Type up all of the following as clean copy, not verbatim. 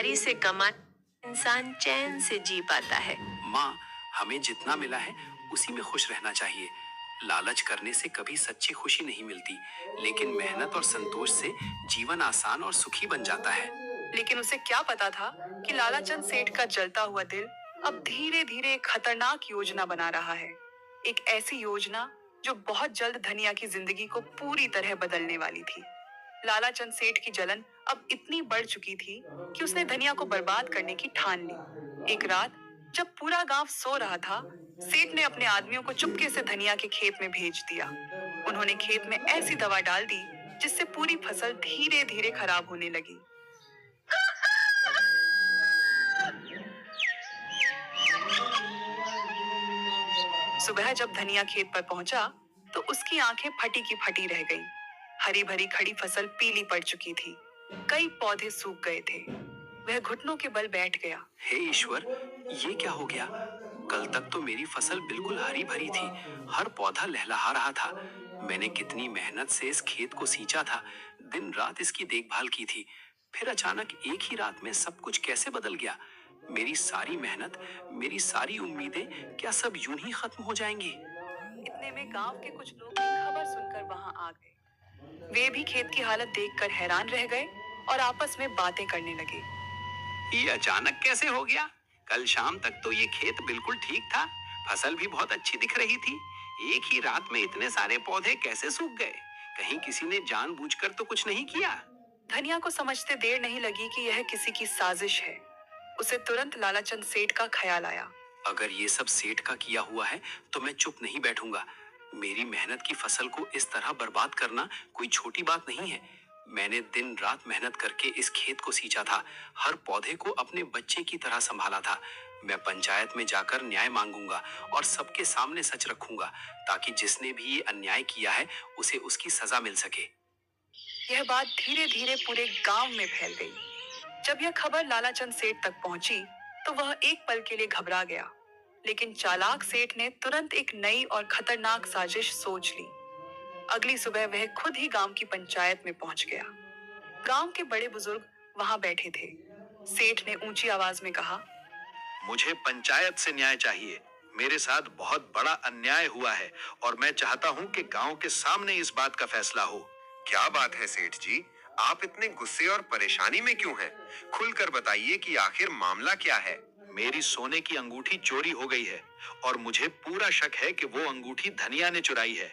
ईमानदारी से कमा इंसान चैन से जी पाता है। माँ, हमें जितना मिला है उसी में खुश रहना चाहिए। लालच करने से कभी सच्ची खुशी नहीं मिलती, लेकिन मेहनत और संतोष से जीवन आसान और सुखी बन जाता है। लेकिन उसे क्या पता था कि लालाचंद सेठ का जलता हुआ दिल अब धीरे धीरे एक खतरनाक योजना बना रहा है। एक ऐसी योजना जो बहुत जल्द धनिया की जिंदगी को पूरी तरह बदलने वाली थी। लालाचंद सेठ की जलन अब इतनी बढ़ चुकी थी कि उसने धनिया को बर्बाद करने की ठान ली। एक रात जब पूरा गांव सो रहा था, सेठ ने अपने आदमियों को चुपके से धनिया के खेत में भेज दिया। उन्होंने खेत में ऐसी दवा डाल दी जिससे पूरी फसल धीरे धीरे खराब होने लगी। सुबह जब धनिया खेत पर पहुंचा तो उसकी आंखें फटी की फटी रह गईं। हरी भरी खड़ी फसल पीली पड़ चुकी थी। कई पौधे सूख गए थे। वह घुटनों के बल बैठ गया। हे ईश्वर, ये क्या हो गया? कल तक तो मेरी फसल बिल्कुल हरी भरी थी, हर पौधा लहलहा रहा था। मैंने कितनी मेहनत से इस खेत को सींचा था, दिन रात इसकी देखभाल की थी। फिर अचानक एक ही रात में सब कुछ कैसे बदल गया? मेरी सारी मेहनत, मेरी सारी उम्मीदें क्या सब यूं ही खत्म हो जाएंगी? इतने में गांव के कुछ लोग ये खबर सुनकर वहां आ गए। वे भी खेत की हालत देखकर हैरान रह गए और आपस में बातें करने लगे। ये अचानक कैसे हो गया? कल शाम तक तो ये खेत बिल्कुल ठीक था, फसल भी बहुत अच्छी दिख रही थी। एक ही रात में इतने सारे पौधे कैसे सूख गए? कहीं किसी ने जानबूझकर तो कुछ नहीं किया? धनिया को समझते देर नहीं लगी कि यह किसी की साजिश है। उसे तुरंत लालाचंद सेठ का ख्याल आया। अगर ये सब सेठ का किया हुआ है तो मैं चुप नहीं बैठूंगा। मेरी मेहनत की फसल को इस तरह बर्बाद करना कोई छोटी बात नहीं है। मैंने दिन रात मेहनत करके इस खेत को सींचा था, हर पौधे को अपने बच्चे की तरह संभाला था। मैं पंचायत में जाकर न्याय मांगूंगा और सबके सामने सच रखूंगा, ताकि जिसने भी ये अन्याय किया है उसे उसकी सजा मिल सके। यह बात धीरे धीरे पूरे गांव में फैल गई। जब यह खबर लालाचंद सेठ तक पहुंची तो वह एक पल के लिए घबरा गया, लेकिन चालाक सेठ ने तुरंत एक नई और खतरनाक साजिश सोच ली। अगली सुबह वह खुद ही गांव की पंचायत में पहुंच गया। गांव के बड़े बुजुर्ग वहां बैठे थे। सेठ ने ऊंची आवाज में कहा, मुझे पंचायत से न्याय चाहिए। मेरे साथ बहुत बड़ा अन्याय हुआ है और मैं चाहता हूं कि गांव के सामने इस बात का फैसला हो। क्या बात है सेठ जी, आप इतने गुस्से और परेशानी में क्यों हैं? खुलकर बताइए कि आखिर मामला क्या है। मेरी सोने की अंगूठी चोरी हो गई है और मुझे पूरा शक है कि वो अंगूठी धनिया ने चुराई है।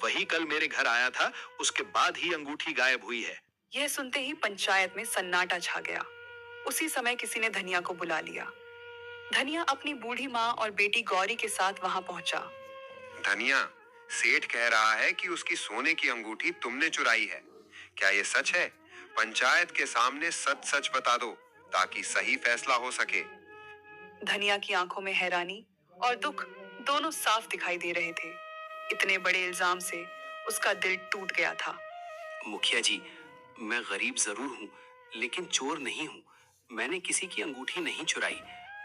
वही कल मेरे घर आया था, उसके बाद ही अंगूठी गायब हुई है। यह सुनते ही पंचायत में सन्नाटा छा गया। उसी समय किसी ने धनिया को बुला लिया। धनिया अपनी बूढ़ी माँ और बेटी गौरी के साथ वहां पहुंचा। धनिया, सेठ कह रहा है कि उसकी सोने की अंगूठी तुमने चुराई है। क्या ये सच है? पंचायत के सामने सच सच बता दो, ताकि सही फैसला हो सके। धनिया की आंखों में हैरानी और दुख दोनों साफ दिखाई दे रहे थे। इतने बड़े इल्जाम से उसका दिल टूट गया था। मुखिया जी, मैं गरीब जरूर हूँ, लेकिन चोर नहीं हूँ। मैंने किसी की अंगूठी नहीं चुराई।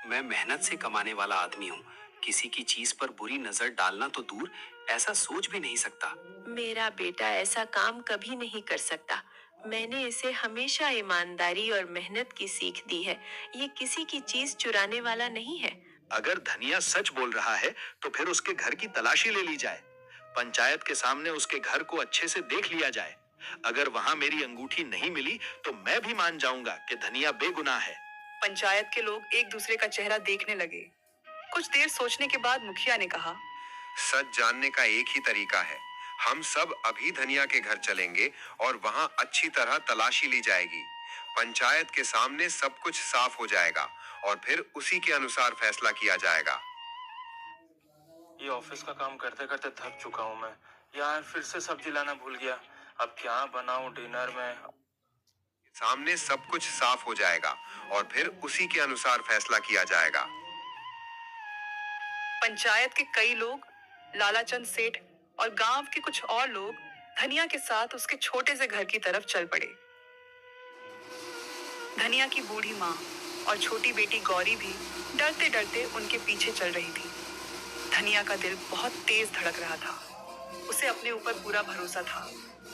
मैं मेहनत से कमाने वाला आदमी हूँ। किसी की चीज पर बुरी नजर डालना तो दूर, ऐसा सोच भी नहीं सकता। मेरा बेटा ऐसा काम कभी नहीं कर सकता। मैंने इसे हमेशा ईमानदारी और मेहनत की सीख दी है। ये किसी की चीज चुराने वाला नहीं है। अगर धनिया सच बोल रहा है तो फिर उसके घर की तलाशी ले ली जाए। पंचायत के सामने उसके घर को अच्छे से देख लिया जाए। अगर वहां मेरी अंगूठी नहीं मिली तो मैं भी मान जाऊंगा कि धनिया बेगुनाह है। पंचायत के लोग एक दूसरे का चेहरा देखने लगे। कुछ देर सोचने के बाद मुखिया ने कहा, सच जानने का एक ही तरीका है। हम सब अभी धनिया के घर चलेंगे और वहां अच्छी तरह तलाशी ली जाएगी। पंचायत के सामने सब कुछ साफ हो जाएगा और फिर उसी के अनुसार फैसला किया जाएगा। ये ऑफिस का काम करते करते थक चुका हूँ मैं। यार फिर से सब्जी लाना भूल गया। अब क्या बनाऊं डिनर में? सामने सब कुछ साफ हो जाएगा और फिर उसी के अनुसार फैसला किया जाएगा। पंचायत के कई लोग, लालाचंद सेठ और गांव के कुछ और लोग धनिया के साथ उसके छोटे से घर की तरफ चल पड़े। धनिया की बूढ़ी माँ और छोटी बेटी गौरी भी डरते डरते उनके पीछे चल रही थी। धनिया का दिल बहुत तेज धड़क रहा था। उसे अपने ऊपर पूरा भरोसा था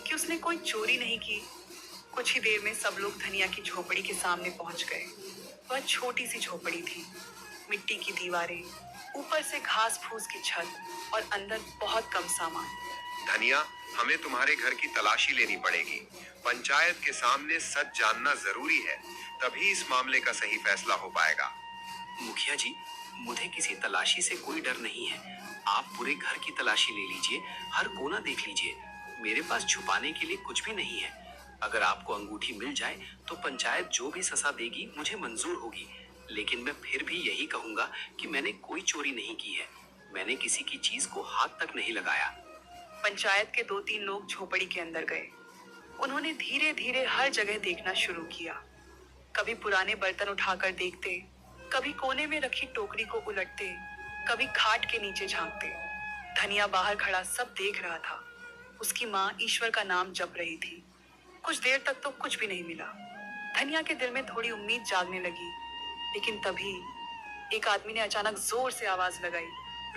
कि उसने कोई चोरी नहीं की। कुछ ही देर में सब लोग धनिया की झोपड़ी के सामने पहुंच गए। वह छोटी सी झोपड़ी थी, मिट्टी की दीवारें, ऊपर से घास फूस की छत और अंदर बहुत कम सामान। धनिया, हमें तुम्हारे घर की तलाशी लेनी पड़ेगी। पंचायत के सामने सच जानना जरूरी है, तभी इस मामले का सही फैसला हो पाएगा। मुखिया जी, मुझे किसी तलाशी से कोई डर नहीं है। आप पूरे घर की तलाशी ले लीजिए, हर कोना देख लीजिए। मेरे पास छुपाने के लिए कुछ भी नहीं है। अगर आपको अंगूठी मिल जाए तो पंचायत जो भी सजा देगी मुझे मंजूर होगी। लेकिन मैं फिर भी यही कहूंगा कि मैंने कोई चोरी नहीं की है। मैंने किसी की चीज को हाथ तक नहीं लगाया। पंचायत के 2-3 लोग झोपड़ी के अंदर गए। उन्होंने धीरे धीरे हर जगह देखना शुरू किया। कभी पुराने बर्तन उठाकर देखते, कभी कोने में रखी टोकरी को उलटते, कभी खाट के नीचे झांकते। धनिया बाहर खड़ा सब देख रहा था। उसकी माँ ईश्वर का नाम जप रही थी। कुछ देर तक तो कुछ भी नहीं मिला। धनिया के दिल में थोड़ी उम्मीद जागने लगी, लेकिन तभी एक आदमी ने अचानक जोर से आवाज लगाई।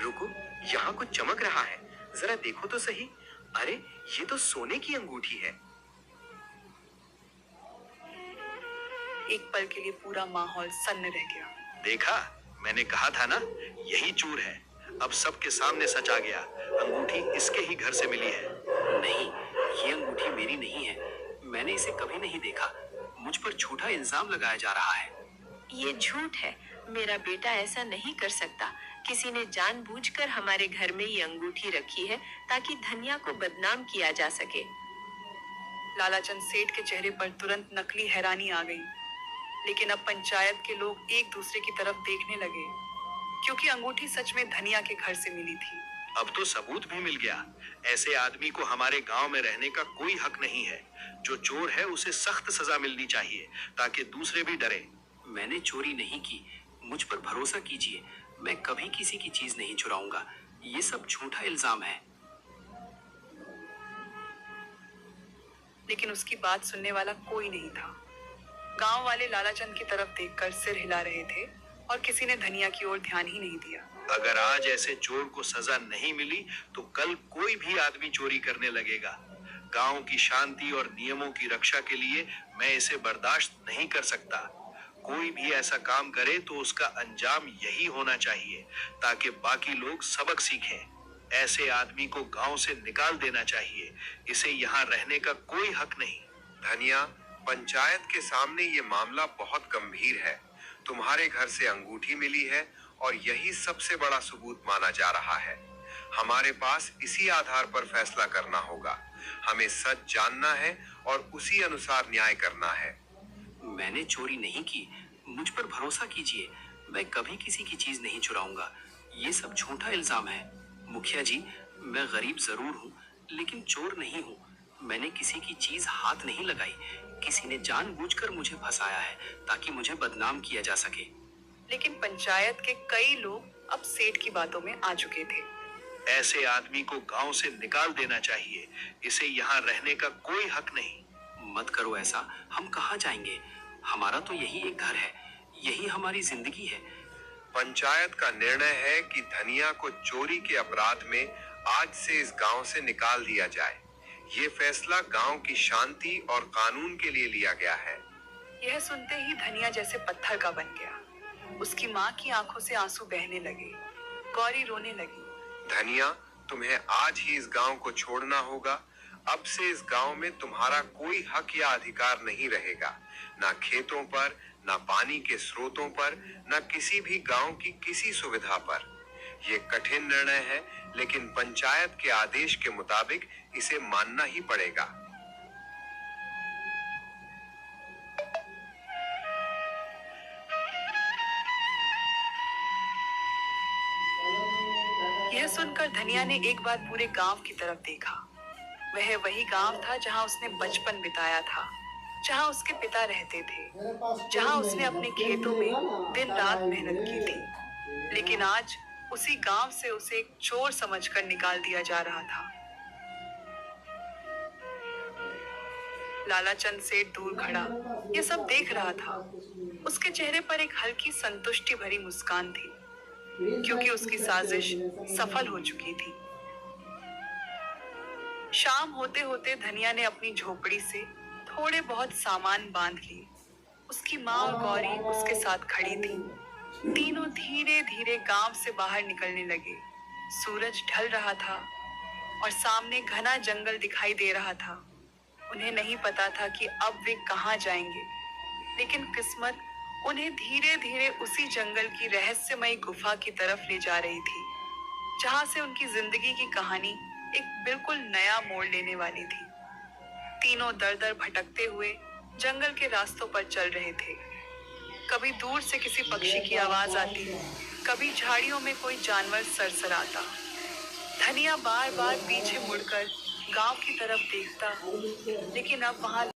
रुको, यहाँ कुछ चमक रहा है, जरा देखो तो सही। अरे, ये तो सोने की अंगूठी है। एक पल के लिए पूरा माहौल सन्न रह गया। देखा, मैंने कहा था ना, यही चोर है। अब सबके सामने सच आ गया। अंगूठी इसके ही घर से मिली है। नहीं, ये अंगूठी मेरी नहीं है। मैंने इसे कभी नहीं देखा। मुझ पर झूठा इल्जाम लगाया जा रहा है। ये झूठ है। मेरा बेटा ऐसा नहीं कर सकता। किसी ने जानबूझकर हमारे घर में ये अंगूठी रखी है ताकि धनिया को बदनाम किया जा सके। लालाचंद सेठ के चेहरे पर तुरंत नकली हैरानी आ गई, लेकिन अब पंचायत के लोग एक दूसरे की तरफ देखने लगे, क्योंकि अंगूठी सच में धनिया के घर से मिली थी। अब तो सबूत भी मिल गया। ऐसे आदमी को हमारे गांव में रहने का कोई हक नहीं है। जो चोर है उसे सख्त सजा मिलनी चाहिए, ताकि दूसरे भी डरे। मैंने चोरी नहीं की, मुझ पर भरोसा कीजिए। मैं कभी किसी की चीज नहीं चुराऊंगा। ये सब झूठा इल्जाम है। लेकिन उसकी बात सुनने वाला कोई नहीं था। गांव वाले लालाचंद की तरफ देखकर सिर हिला रहे थे और किसी ने धनिया की ओर ध्यान ही नहीं दिया। अगर आज ऐसे चोर को सजा नहीं मिली तो कल कोई भी आदमी चोरी करने लगेगा। गांव की शांति और नियमों की रक्षा के लिए मैं इसे बर्दाश्त नहीं कर सकता। कोई भी ऐसा काम करे तो उसका अंजाम यही होना चाहिए, ताकि बाकी लोग सबक सीखें। ऐसे आदमी को गांव से निकाल देना चाहिए। इसे यहाँ रहने का कोई हक नहीं। धनिया, पंचायत के सामने ये मामला बहुत गंभीर है। तुम्हारे घर से अंगूठी मिली है और यही सबसे बड़ा सबूत माना जा रहा है। हमारे पास इसी आधार पर फैसला करना होगा। हमें सच जानना है और उसी अनुसार न्याय करना है। मैंने चोरी नहीं की, मुझ पर भरोसा कीजिए। मैं कभी किसी की चीज नहीं चुराऊंगा। ये सब झूठा इल्जाम है। मुखिया जी, मैं गरीब जरूर हूँ, लेकिन चोर नहीं हूँ। मैंने किसी की चीज हाथ नहीं लगाई। किसी ने जानबूझकर मुझे फंसाया है ताकि मुझे बदनाम किया जा सके। लेकिन पंचायत के कई लोग अब सेठ की बातों में आ चुके थे। ऐसे आदमी को गांव से निकाल देना चाहिए। इसे यहाँ रहने का कोई हक नहीं। मत करो ऐसा। हम कहाँ जाएंगे? हमारा तो यही एक घर है, यही हमारी जिंदगी है। पंचायत का निर्णय है कि धनिया को चोरी के अपराध में आज से इस गांव से निकाल दिया जाए। ये फैसला गांव की शांति और कानून के लिए लिया गया है। यह सुनते ही धनिया जैसे पत्थर का बन गया। उसकी माँ की आंखों से आंसू बहने लगे। गौरी रोने लगी। धनिया, तुम्हें आज ही इस गांव को छोड़ना होगा। अब से इस गांव में तुम्हारा कोई हक या अधिकार नहीं रहेगा, ना खेतों पर, ना पानी के स्रोतों पर, ना किसी भी गांव की किसी सुविधा पर। ये कठिन निर्णय है, लेकिन पंचायत के आदेश के मुताबिक इसे मानना ही पड़ेगा। यह सुनकर धनिया ने एक बार पूरे गांव की तरफ देखा। वह वही गांव था जहां उसने बचपन बिताया था, जहां उसके पिता रहते थे, जहां उसने अपने खेतों में दिन रात मेहनत की थी। लेकिन आज उसी गांव से उसे एक चोर समझकर निकाल दिया जा रहा था। लालाचंद सेठ दूर खड़ा यह सब देख रहा था। उसके चेहरे पर एक हल्की संतुष्टि भरी मुस्कान थी, क्योंकि उसकी साजिश सफल हो चुकी थी। शाम होते होते धनिया ने अपनी झोपड़ी से थोड़े बहुत सामान बांध लिए उसकी माँ और गौरी उसके साथ खड़ी थी। तीनों धीरे धीरे गांव से बाहर निकलने लगे। सूरज ढल रहा था और सामने घना जंगल दिखाई दे रहा था। उन्हें नहीं पता था कि अब वे कहाँ जाएंगे, लेकिन किस्मत उन्हें धीरे धीरे उसी जंगल की रहस्यमयी गुफा की तरफ ले जा रही थी, जहां से उनकी जिंदगी की कहानी एक बिल्कुल नया मोड़ लेने वाली थी। तीनों दर दर भटकते हुए जंगल के रास्तों पर चल रहे थे। कभी दूर से किसी पक्षी की आवाज आती, कभी झाड़ियों में कोई जानवर सरसराता। धनिया बार बार पीछे मुड़कर गांव की तरफ देखता, लेकिन अब वहां